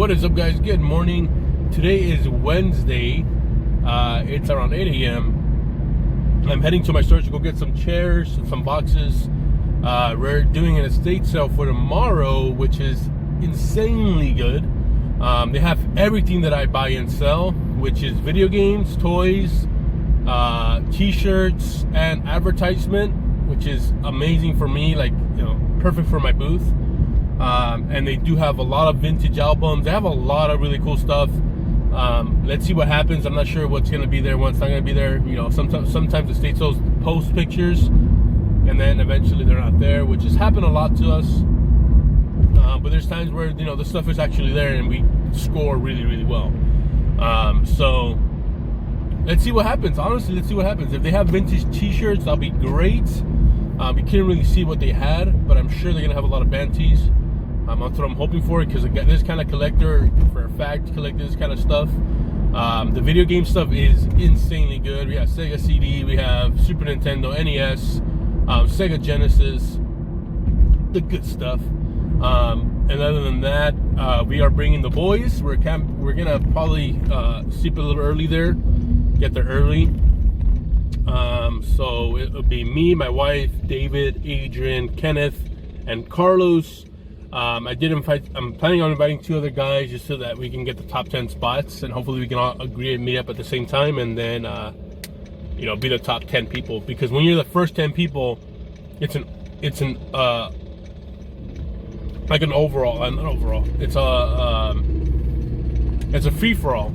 What is up, guys? Good morning. Today is Wednesday. It's around 8 a.m. I'm heading to my storage to go get some chairs and some boxes. We're doing an estate sale for tomorrow, which is insanely good. They have everything that I buy and sell, which is video games, toys, t-shirts, and advertisement, which is amazing for me, like, you know, perfect for my booth. And they do have a lot of vintage albums. They have a lot of really cool stuff. Let's see what happens. I'm not sure what's going to be there, what's not going to be there. You know, sometimes the estate sales post pictures and then eventually they're not there, which has happened a lot to us. But there's times where, you know, the stuff is actually there and we score really, really well. So let's see what happens. Honestly, let's see what happens. If they have vintage t-shirts, that'll be great. We couldn't really see what they had, but I'm sure they're gonna have a lot of band tees. That's what I'm hoping for, because this kind of collector, for a fact, collect this kind of stuff. The video game stuff is insanely good. We have Sega CD, we have Super Nintendo, NES, Sega Genesis, the good stuff. And other than that, we are bringing the boys. We're gonna probably sleep a little early there, get there early. So it'll be me, my wife, David, Adrian, Kenneth, and Carlos. I'm planning on inviting 2 other guys just so that we can get the top 10 spots, and hopefully we can all agree and meet up at the same time, and then you know, be the top 10 people. Because when you're the first 10 people, it's an like an overall, not overall. It's a free for all.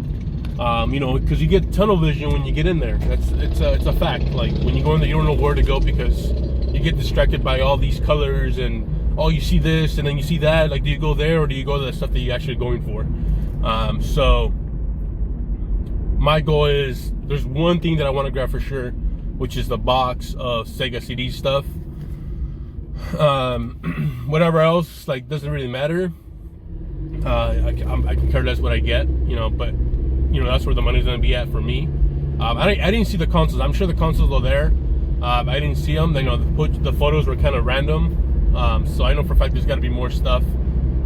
You know, because you get tunnel vision when you get in there. It's a fact. Like, when you go in there, you don't know where to go because you get distracted by all these colors and, oh, you see this and then you see that. Like, do you go there or do you go to the stuff that you're actually going for? So my goal is, there's one thing that I want to grab for sure, which is the box of Sega CD stuff. Whatever else, like, doesn't really matter. I can care less what I get, you know, but you know, that's where the money's gonna be at for me. I didn't see the consoles. I'm sure the consoles are there. I didn't see them. You know, the photos were kind of random. So I know for a fact there's got to be more stuff.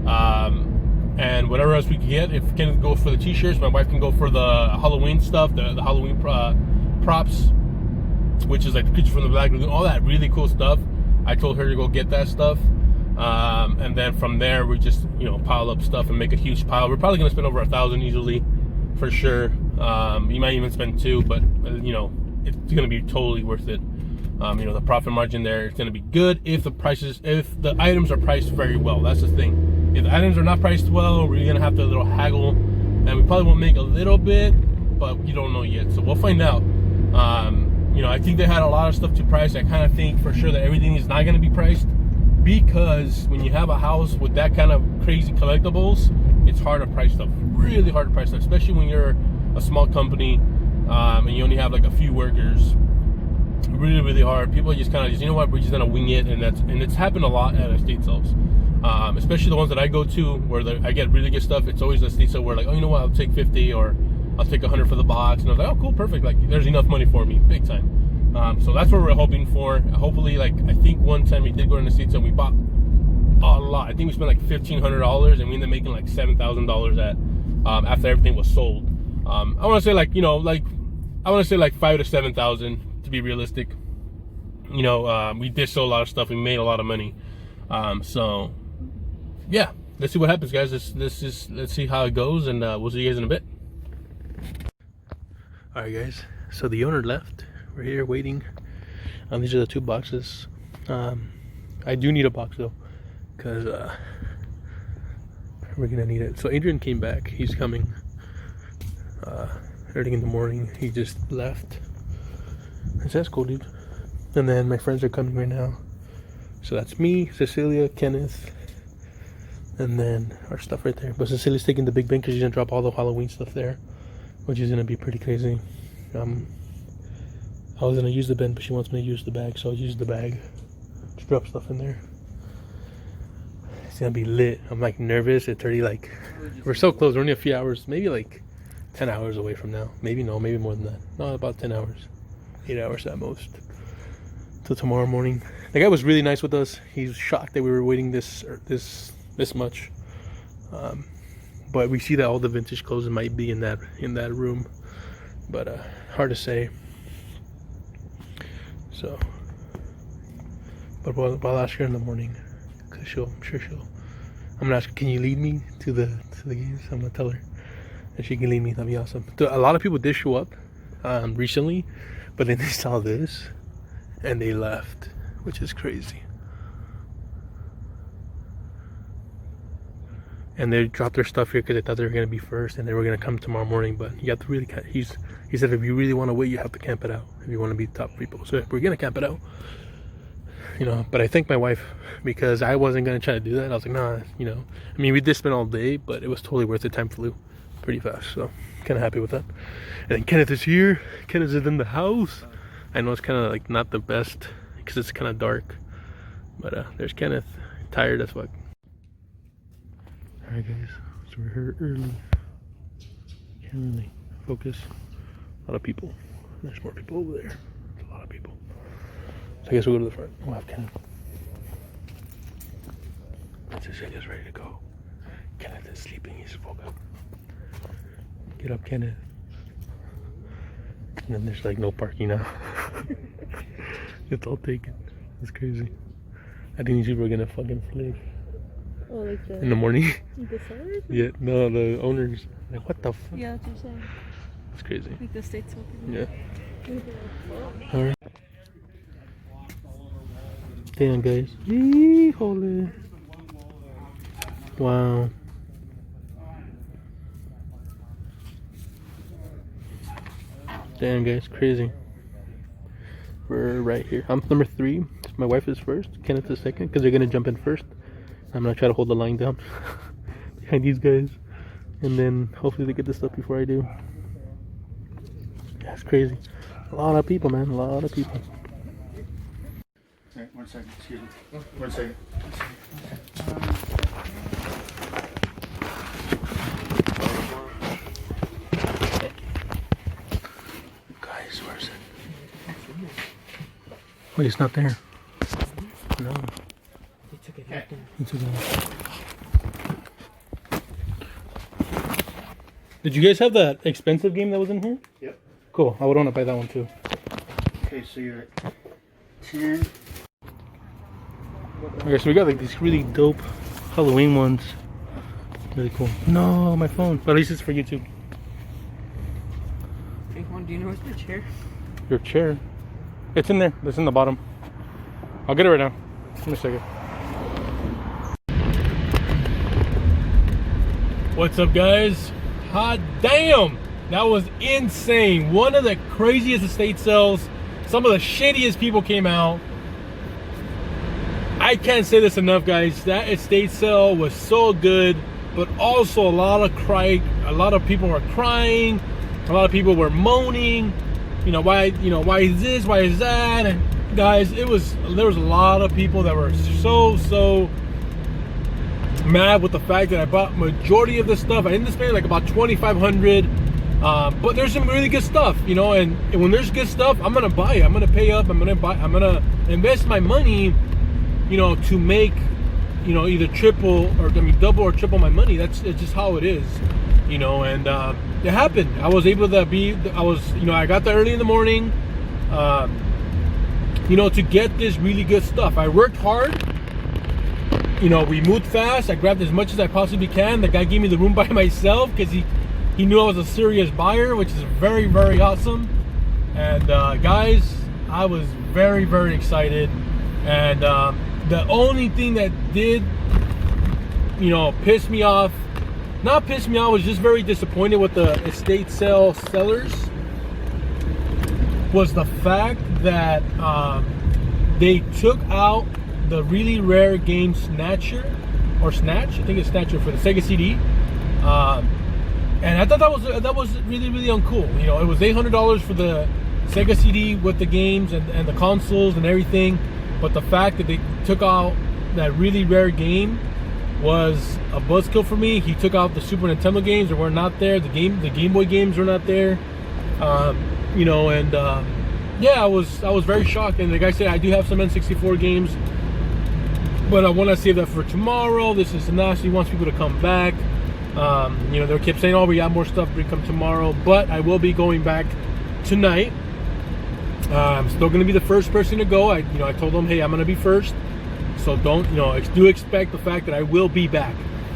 And whatever else we can get. If Kenneth goes for the t-shirts, my wife can go for the Halloween stuff, the Halloween props, which is like the creature from the Black Lagoon, all that really cool stuff. I told her to go get that stuff. And then from there, we just, you know, pile up stuff and make a huge pile. We're probably gonna spend over $1,000 easily, for sure. You might even spend 2, but you know, it's gonna be totally worth it. You know, the profit margin there is gonna be good if the items are priced very well. That's the thing. If the items are not priced well, we're gonna have to a little haggle, and we probably won't make a little bit, but you don't know yet, so we'll find out. You know, I think they had a lot of stuff to price. I kind of think for sure that everything is not gonna be priced, because when you have a house with that kind of crazy collectibles, it's hard to price stuff, really hard to price stuff, especially when you're a small company and you only have like a few workers. Really, really hard. People just kind of you know what, we're just gonna wing it, and it's happened a lot at estate sales, especially the ones that I go to where I get really good stuff. It's always an estate sale where, like, oh, you know what, I'll take 50 or I'll take 100 for the box, and I was like, oh, cool, perfect, like, there's enough money for me, big time. So that's what we're hoping for. Hopefully, like, I think one time we did go to an estate sale, we bought a lot. I think we spent like $1,500, and we ended up making like $7,000 after everything was sold. I want to say, like, you know, like, I want to say like $5,000 to $7,000 to be realistic. You know, we did sell a lot of stuff. We made a lot of money. So yeah, let's see what happens, guys. Let's see how it goes, and we'll see you guys in a bit. All right, guys. So the owner left. We're here waiting. These are the 2 boxes. I do need a box though, because we're gonna need it. So Adrian came back. He's coming early in the morning. He just left. That's cool, dude. And then my friends are coming right now. So that's me, Cecilia, Kenneth, and then our stuff right there. But Cecilia's taking the big bin because she's gonna drop all the Halloween stuff there, which is gonna be pretty crazy. I was gonna use the bin, but she wants me to use the bag, so I'll use the bag to drop stuff in there. It's gonna be lit. I'm like nervous. It's already like, we're so close. We're only a few hours, maybe like 10 hours away from now. Maybe maybe more than that. No, about 10 hours, 8 hours at most, till tomorrow morning. The guy was really nice with us. He was shocked that we were waiting this much. but we see that all the vintage clothes might be in that room, but hard to say. So, but I'll ask her in the morning, cause I'm sure I'm gonna ask her, can you lead me to the games? I'm gonna tell her, and she can lead me. That'd be awesome. A lot of people did show up recently, but then they saw this and they left, which is crazy. And they dropped their stuff here because they thought they were gonna be first, and they were gonna come tomorrow morning. But you have to really, he said, if you really want to wait, you have to camp it out if you want to be top people. So we're gonna camp it out, you know. But I thank my wife, because I wasn't gonna try to do that. I was like, nah, you know. I mean, we did spend all day, but it was totally worth it. Time flew pretty fast, so kind of happy with that. And then Kenneth is here. Kenneth is in the house. I know it's kind of like not the best because it's kind of dark, but there's Kenneth, tired as fuck. Alright guys, so we're here early. Can't really focus. A lot of people. There's more people over there. There's a lot of people. So I guess we'll go to the front. We'll have Kenneth. Princess Sega's ready to go. Kenneth is sleeping. He's woke up. Get up, Kenneth. And then there's like no parking now. It's all taken. It's crazy. I think these people are gonna fucking flip. Oh, like the, in the morning. The sellers? Yeah, no, the owners. Like, what the fuck? Yeah, that's what I'm saying. It's crazy. Like the state's open. Yeah. Alright. Damn, guys. Yee, holy. Wow. Damn, guys, crazy. We're right here. I'm number 3. My wife is first. Kenneth is second, because they're gonna jump in first. I'm gonna try to hold the line down behind these guys, and then hopefully they get this stuff before I do. That's crazy. A lot of people, man. A lot of people. Hey, 1 second. Excuse me. 1 second. Guys, where's it? Wait, it's not there. No. They took it out there. He took it out. Did you guys have that expensive game that was in here? Yep. Cool. I would want to buy that one too. Okay, so you're at 10. Okay, so we got like these really dope Halloween ones. Really cool. No, my phone. But at least it's for YouTube. Hey, Juan, do you know where's the chair? Your chair? It's in there. It's in the bottom. I'll get it right now. Give me a second. What's up, guys? Hot damn! That was insane. One of the craziest estate sales. Some of the shittiest people came out. I can't say this enough, guys. That estate sale was so good, but also a lot of people were crying. A lot of people were moaning. Why is this? Why is that? And guys, there was a lot of people that were so mad with the fact that I bought majority of this stuff. I ended up spending like about $2,500, but there's some really good stuff, and when there's good stuff, I'm gonna buy it. I'm gonna pay up. I'm gonna invest my money, to make, either double or triple my money. It's just how it is, and it happened. I was able to I got there early in the morning, to get this really good stuff. I worked hard. We moved fast. I grabbed as much as I possibly can. The guy gave me the room by myself because he knew I was a serious buyer, which is very, very awesome. And guys, I was very, very excited. And the only thing that did, piss me off, was just very disappointed with the estate sale sellers, was the fact that they took out the really rare game Snatcher, or Snatch, I think it's Snatcher, for the Sega CD, and I thought that was really, really uncool. It was $800 for the Sega CD with the games and the consoles and everything, but the fact that they took out that really rare game was a buzzkill for me. He took out the Super Nintendo games that were not there, the Game Boy games were not there, yeah, I was very shocked. And the guy said, I do have some N64 games, but I want to save that for tomorrow. This is nasty. He wants people to come back. You know, they kept saying, "Oh, we got more stuff to come tomorrow," but I will be going back tonight. I'm still going to be the first person to go. I told them, "Hey, I'm going to be first, so do expect the fact that I will be back."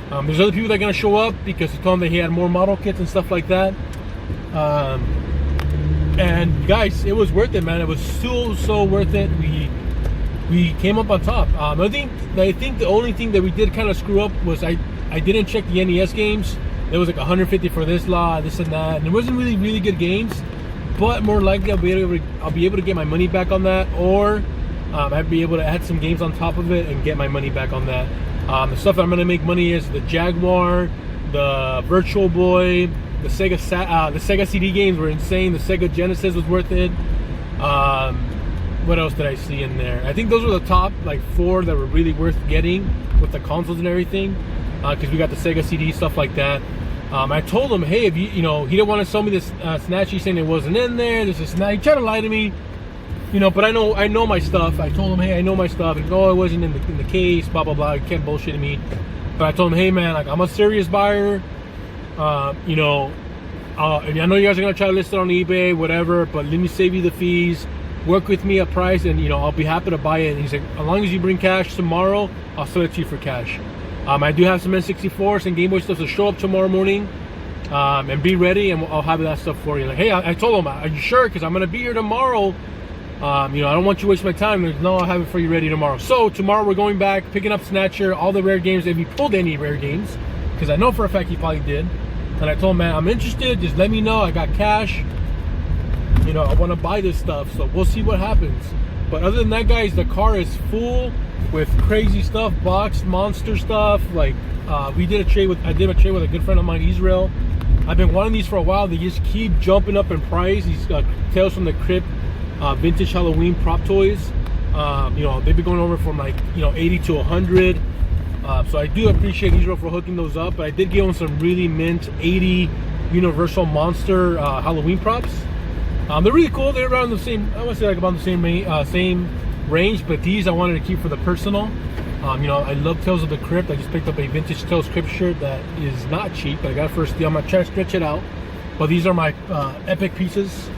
There's other people that are going to show up because he told them that he had more model kits and stuff like that. And guys, it was worth it, man. It was so worth it. We came up on top. I think the only thing that we did kind of screw up was I didn't check the NES games. There was like 150 for this lot, this and that, and it wasn't really good games. But more likely, I'll be able to get my money back on that, or I'd be able to add some games on top of it and get my money back on that. The stuff that I'm gonna make money is the Jaguar, the Virtual Boy, the Sega CD games were insane. The Sega Genesis was worth it. What else did I see in there? I think those were the top like 4 that were really worth getting with the consoles and everything, because we got the Sega CD, stuff like that. I told him, hey, if he didn't want to sell me this Snatcher, saying it wasn't in there. This is Snatcher. He tried to lie to me, but I know my stuff. I told him, hey, I know my stuff. And it wasn't in the case, blah blah blah. He kept bullshitting me. But I told him, hey man, like, I'm a serious buyer. I know you guys are gonna try to list it on eBay, whatever, but let me save you the fees. Work with me a price, and I'll be happy to buy it. And he's like, as long as you bring cash tomorrow, I'll sell it to you for cash. I do have some N64s and Game Boy stuff to show up tomorrow morning, and be ready, and I'll have that stuff for you. Like, hey, I told him, are you sure? Because I'm gonna be here tomorrow. I don't want you to waste my time. No, I'll have it for you ready tomorrow. So tomorrow we're going back, picking up Snatcher, all the rare games. If he pulled any rare games, because I know for a fact he probably did. And I told him, man, I'm interested. Just let me know. I got cash. I want to buy this stuff. So we'll see what happens. But other than that, guys, the car is full with crazy stuff, boxed monster stuff. Like I did a trade with a good friend of mine, Israel. I've been wanting these for a while. They just keep jumping up in price. These Tales from the Crypt vintage Halloween prop toys. They've been going over from like 80 to 100. So I do appreciate Israel for hooking those up. But I did give him some really mint 80 Universal Monster Halloween props. They're really cool. They're around the same, I want to say like about the same range, but these I wanted to keep for the personal. I love Tales of the Crypt. I just picked up a vintage Tales Crypt shirt that is not cheap, but I got it for a steal. I'm gonna try to stretch it out. But these are my epic pieces.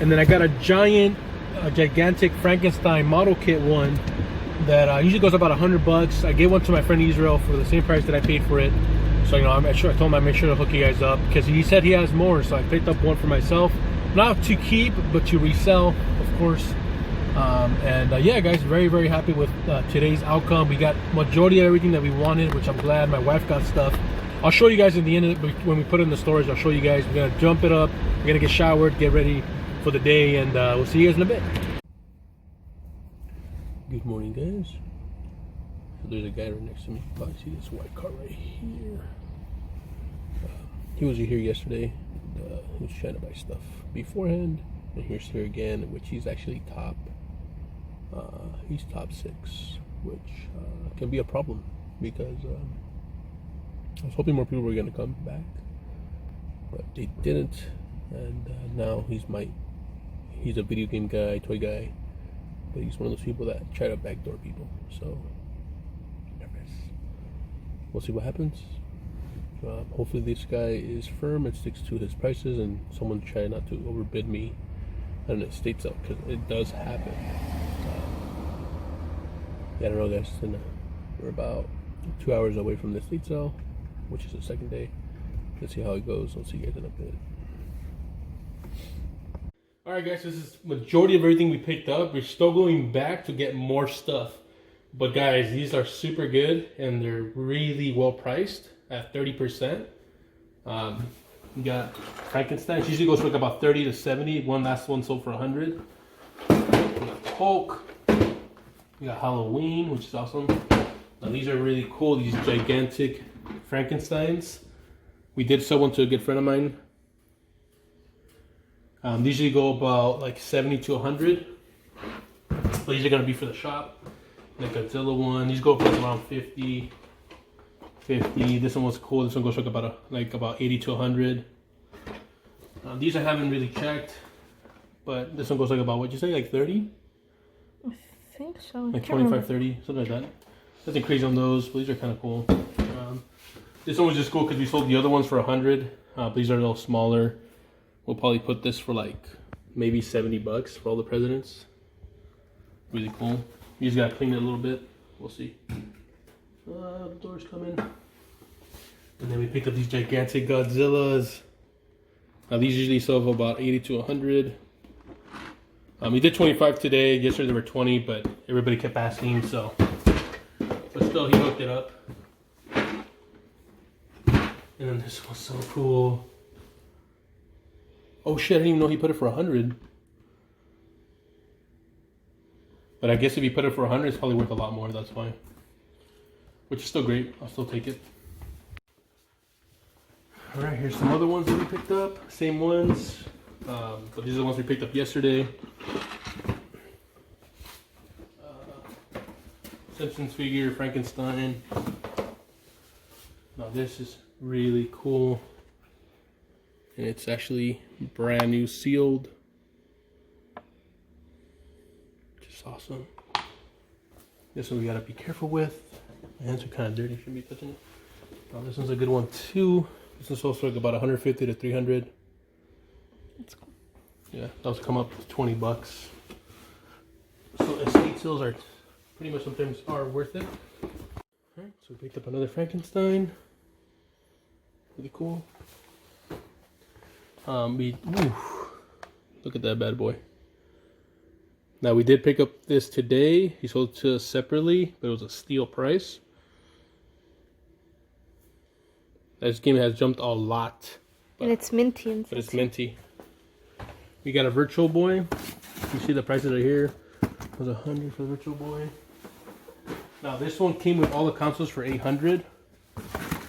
And then I got a gigantic Frankenstein model kit one that usually goes about $100. I gave one to my friend Israel for the same price that I paid for it. So I told him I'd make sure to hook you guys up, because he said he has more. So I picked up one for myself. Not to keep, but to resell, of course. Yeah, guys, very, very happy with today's outcome. We got majority of everything that we wanted, which I'm glad. My wife got stuff. I'll show you guys in the end of it, when we put it in the storage. I'll show you guys. We're gonna jump it up. We're gonna get showered, get ready for the day, and we'll see you guys in a bit. Good morning, guys. So there's a guy right next to me. Probably see this white car right here. He was here yesterday. He was trying to buy stuff beforehand, and here's here again, which he's actually top. He's top 6, which can be a problem, because I was hoping more people were gonna come back, but they didn't. And now he's a video game guy, toy guy, but he's one of those people that try to backdoor people. So nervous. We'll see what happens. Hopefully this guy is firm and sticks to his prices, and someone try not to overbid me on an estate sale, because it does happen. I don't know, guys. We're about 2 hours away from the estate sale, which is the second day. Let's see how it goes. I'll see you guys in a bit. Alright, guys, this is majority of everything we picked up. We're still going back to get more stuff, but guys, these are super good, and they're really well priced at 30%. We got Frankenstein. It usually goes for like about 30 to 70. Last one sold for 100. We got Hulk. We got Halloween, which is awesome. Now these are really cool. These gigantic Frankensteins. We did sell one to a good friend of mine. These usually go about like 70 to 100. But these are gonna be for the shop. The Godzilla one. These go for around 50. This one was cool. This one goes for about 80 to 100. These I haven't really checked, but this one goes like about, what'd you say, like 30? I think so. Like 25, 30, something like that. Nothing crazy on those, but these are kind of cool. This one was just cool because we sold the other ones for 100. These are a little smaller. We'll probably put this for like maybe 70 bucks for all the presidents. Really cool. You just gotta clean it a little bit. We'll see. The door's coming. And then we picked up these gigantic Godzillas. Now these usually sell for about 80 to 100. We did 25 today. Yesterday there were 20, but everybody kept asking, so. But still, he hooked it up. And then this one's so cool. Oh shit, I didn't even know he put it for 100. But I guess if you put it for 100, it's probably worth a lot more, that's why. Which is still great, I'll still take it. Alright, here's some other ones that we picked up. Same ones. But these are the ones we picked up yesterday. Simpsons figure, Frankenstein. Now this is really cool. And it's actually brand new sealed. Just awesome. This one we gotta be careful with. My hands are kind of dirty, shouldn't be touching it. Now this one's a good one too. This is also like about 150 to 300. That's cool. Yeah, those come up to 20 bucks. So estate sales are pretty much sometimes are worth it. Alright, so we picked up another Frankenstein. Really cool. Look at that bad boy. Now we did pick up this today. He sold it to us separately, but it was a steal price. This game has jumped a lot. And it's minty inside. But it's minty. We got a Virtual Boy. You see the prices right here. It was 100 for the Virtual Boy. Now this one came with all the consoles for 800.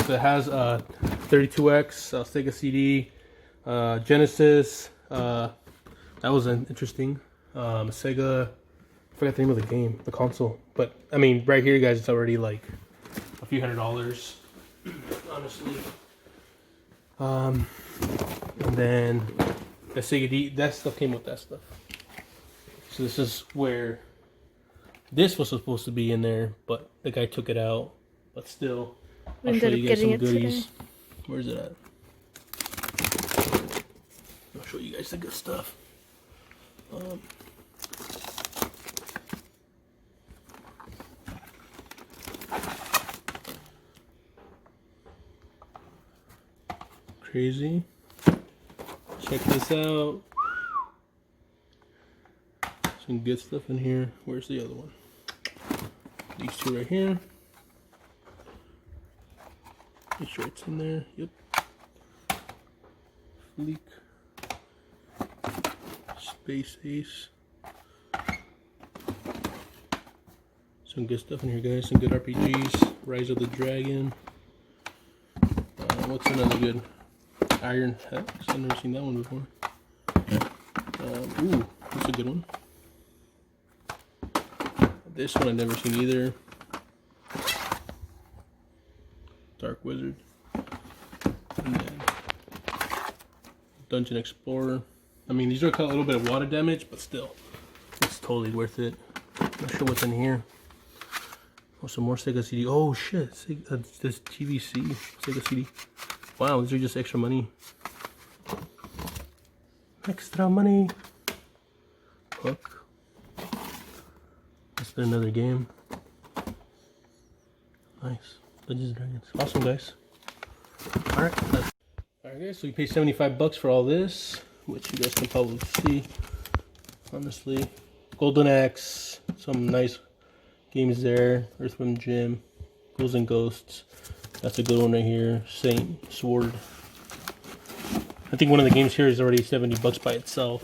So it has 32X, Sega CD, Genesis. That was interesting. Sega. I forgot the name of the game, the console. But I mean, right here, guys, it's already like a few $100s. Honestly. And then the Sega D, that stuff came with that stuff. So this is where this was supposed to be in there, but the guy took it out. But still, I'll show you guys some goodies. Where's it at? I'll show you guys the good stuff. Crazy. Check this out. Some good stuff in here. Where's the other one? These two right here. Make sure it's in there. Yep. Fleek. Space Ace. Some good stuff in here, guys. Some good RPGs. Rise of the Dragon. What's another good? Iron Hex. I've never seen that one before. Ooh, that's a good one. This one I've never seen either. Dark Wizard. And then Dungeon Explorer. I mean, these are a little bit of water damage, but still, it's totally worth it. Not sure what's in here. Oh, some more Sega CD. Oh shit, this GVC Sega CD. Wow, these are just extra money. Extra money. Hook. Let's do another game. Nice. Dungeons and Dragons. Awesome, guys. Alright, guys, so we paid 75 bucks for all this, which you guys can probably see. Honestly. Golden Axe. Some nice games there. Earthworm Jim. Ghouls and Ghosts. That's a good one right here. Saint Sword. I think one of the games here is already 70 bucks by itself.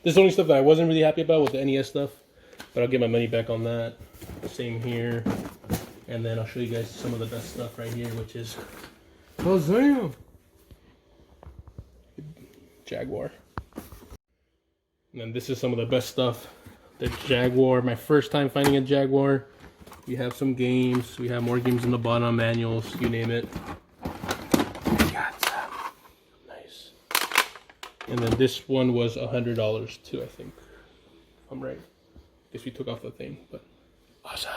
This is the only stuff that I wasn't really happy about with the NES stuff, but I'll get my money back on that. Same here. And then I'll show you guys some of the best stuff right here, which is Jaguar. And then this is some of the best stuff. The Jaguar, my first time finding a Jaguar. We have some games. We have more games in the bottom, manuals, you name it. Nice. And then this one was $100 too, I think. If I'm right. Guess we took off the thing, but awesome.